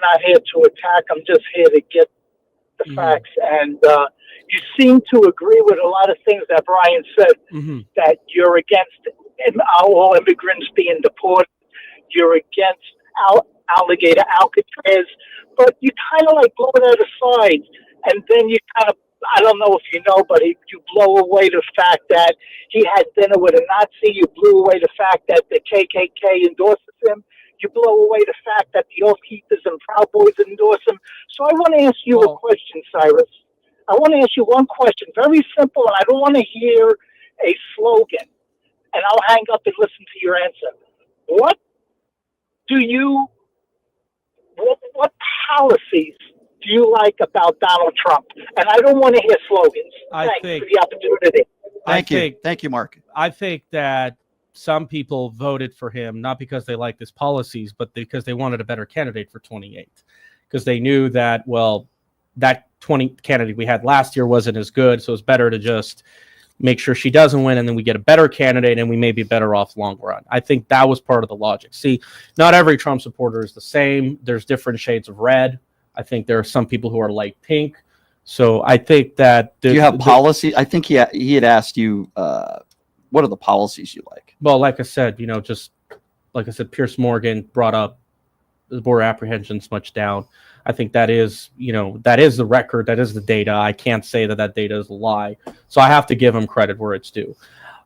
not here to attack. I'm just here to get the facts. And you seem to agree with a lot of things that Brian said, that you're against all immigrants being deported. You're against alligator Alcatraz, but you kind of like blow that aside. And then you kind of, I don't know if you know, but you blow away the fact that he had dinner with a Nazi. You blew away the fact that the KKK endorses him. You blow away the fact that the Oath Keepers and Proud Boys endorse him. So I want to ask you a question, Cyrus. I want to ask you one question, very simple, and I don't want to hear a slogan. And I'll hang up and listen to your answer. What policies do you like about Donald Trump? And I don't want to hear slogans. Thanks for the opportunity. Thank you, Mark. I think that some people voted for him not because they liked his policies, but because they wanted a better candidate for 28. Because they knew that, well, that 20 candidate we had last year wasn't as good, so it's better to just make sure she doesn't win, and then we get a better candidate, and we may be better off long run. I think that was part of the logic. See, not every Trump supporter is the same. There's different shades of red. I think there are some people who are light pink. So I think that... Do you have policy? I think he had asked you, what are the policies you like? Well, like I said, just like I said, Piers Morgan brought up the border apprehensions much down. I think that is, that is the record. That is the data. I can't say that data is a lie. So I have to give him credit where it's due.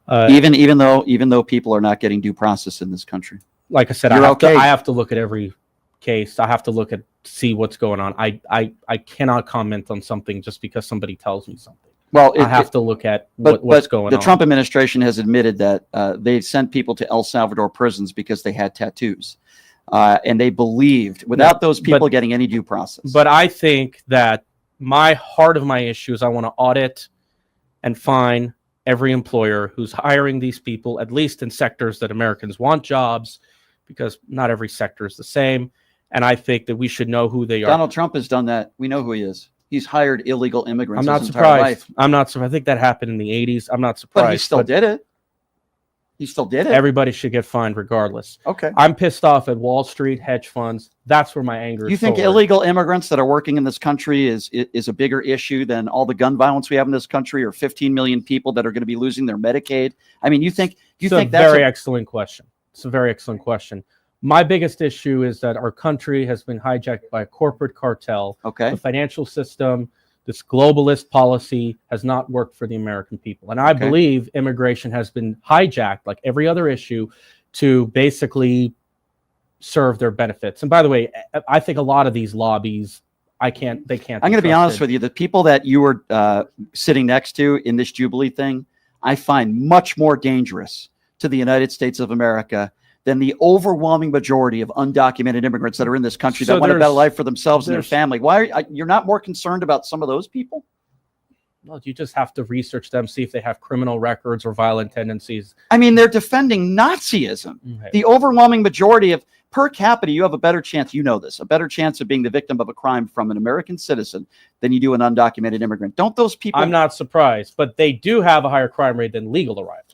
Even though people are not getting due process in this country. Like I said, I have to look at every case. I have to see what's going on. I cannot comment on something just because somebody tells me something. Well, I have to look at what's going on. The Trump administration has admitted that they've sent people to El Salvador prisons because they had tattoos. And they believed without those people getting any due process. But I think that heart of my issue is I want to audit and fine every employer who's hiring these people, at least in sectors that Americans want jobs, because not every sector is the same. And I think that we should know who they are. Donald Trump has done that. We know who he is. He's hired illegal immigrants. I'm not surprised. I'm not surprised. I think that happened in the 80s. I'm not surprised. But he still did it. He still did it. Everybody should get fined regardless. Okay. I'm pissed off at Wall Street, hedge funds. That's where my anger is. You think illegal immigrants that are working in this country is a bigger issue than all the gun violence we have in this country, or 15 million people that are going to be losing their Medicaid? I mean, you think that's a very excellent question. It's a very excellent question. My biggest issue is that our country has been hijacked by a corporate cartel. Okay. The financial system, this globalist policy has not worked for the American people. And I believe immigration has been hijacked, like every other issue, to basically serve their benefits. And by the way, I think a lot of these lobbies, they can't. I'm going to be honest with you. The people that you were sitting next to in this Jubilee thing, I find much more dangerous to the United States of America than the overwhelming majority of undocumented immigrants that are in this country that want a better life for themselves and their family. Why you're not more concerned about some of those people? Well, you just have to research them, see if they have criminal records or violent tendencies. I mean, they're defending Nazism. Okay. The overwhelming majority of per capita, you have a better chance, a better chance of being the victim of a crime from an American citizen than you do an undocumented immigrant. Don't those people? I'm not surprised, but they do have a higher crime rate than legal arrivals.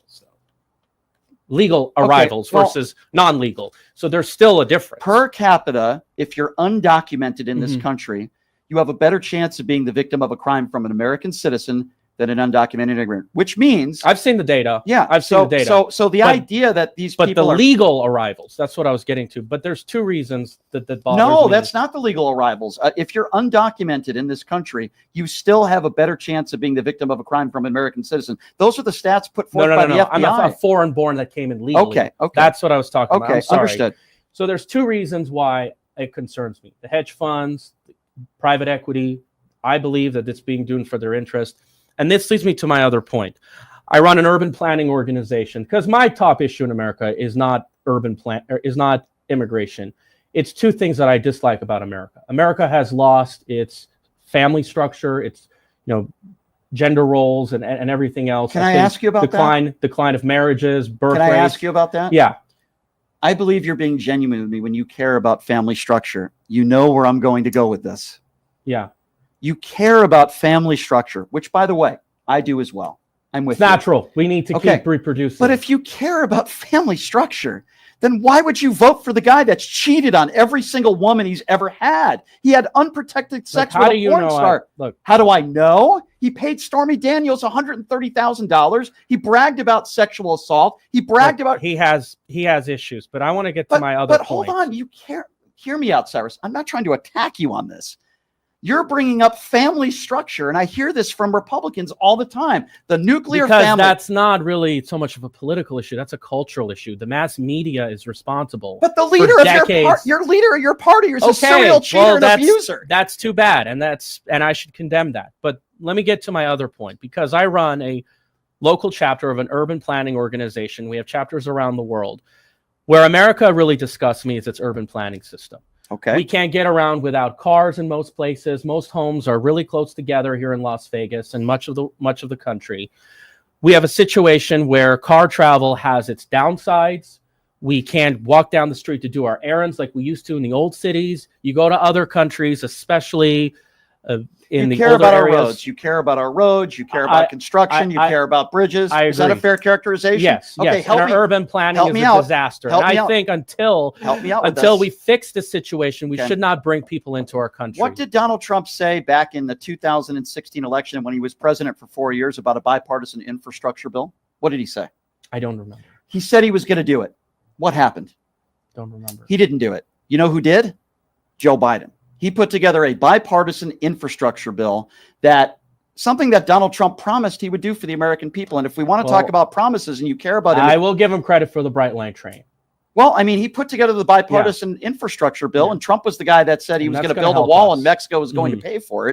Legal arrivals versus non-legal. So there's still a difference. Per capita, if you're undocumented in this country, you have a better chance of being the victim of a crime from an American citizen than an undocumented immigrant, which means... I've seen the data. Yeah. I've seen the data. So the idea that these people But the legal arrivals, that's what I was getting to. But there's two reasons that bothers me. No, that's not the legal arrivals. If you're undocumented in this country, you still have a better chance of being the victim of a crime from an American citizen. Those are the stats put forth by the FBI. I'm a foreign-born that came in legally. Okay. That's what I was talking about. Okay, understood. So there's two reasons why it concerns me. The hedge funds, private equity, I believe that it's being done for their interest. And this leads me to my other point. I run an urban planning organization because my top issue in America is not immigration. It's two things that I dislike about America. America has lost its family structure, its gender roles and everything else. Can I ask you about that? Decline of marriages, birth rates. Can I ask you about that? Yeah. I believe you're being genuine with me when you care about family structure. You know where I'm going to go with this. Yeah. You care about family structure, which, by the way, I do as well. I'm with you. Natural. We need to keep reproducing. But if you care about family structure, then why would you vote for the guy that's cheated on every single woman he's ever had? He had unprotected sex with a porn star. How do I know? He paid Stormy Daniels $130,000. He bragged about sexual assault. He bragged about he has issues, but I want to get to my other point. But hold on, hear me out, Cyrus. I'm not trying to attack you on this. You're bringing up family structure, and I hear this from Republicans all the time. The nuclear family. That's not really so much of a political issue. That's a cultural issue. The mass media is responsible. But the leader of your leader of your party is a serial cheater and abuser. That's too bad, and I should condemn that. But let me get to my other point, because I run a local chapter of an urban planning organization. We have chapters around the world. Where America really disgusts me is its urban planning system. Okay. We can't get around without cars in most places. Most homes are really close together here in Las Vegas and much of the country. We have a situation where car travel has its downsides. We can't walk down the street to do our errands like we used to in the old cities. You go to other countries, especially in the older areas. You care about our roads. You care about our roads. You care about construction. You care about bridges. Is that a fair characterization? Yes. Okay. Yes. Our urban planning is a disaster. And I think until we fix the situation, we should not bring people into our country. What did Donald Trump say back in the 2016 election when he was president for 4 years about a bipartisan infrastructure bill? What did he say? I don't remember. He said he was going to do it. What happened? Don't remember. He didn't do it. You know who did? Joe Biden. He put together a bipartisan infrastructure bill, something that Donald Trump promised he would do for the American people. And if we want to talk about promises and you care about it, I will give him credit for the Bright Line train. Well, I mean, he put together the bipartisan infrastructure bill, and Trump was the guy that said he was going to build a wall and Mexico was going to pay for it.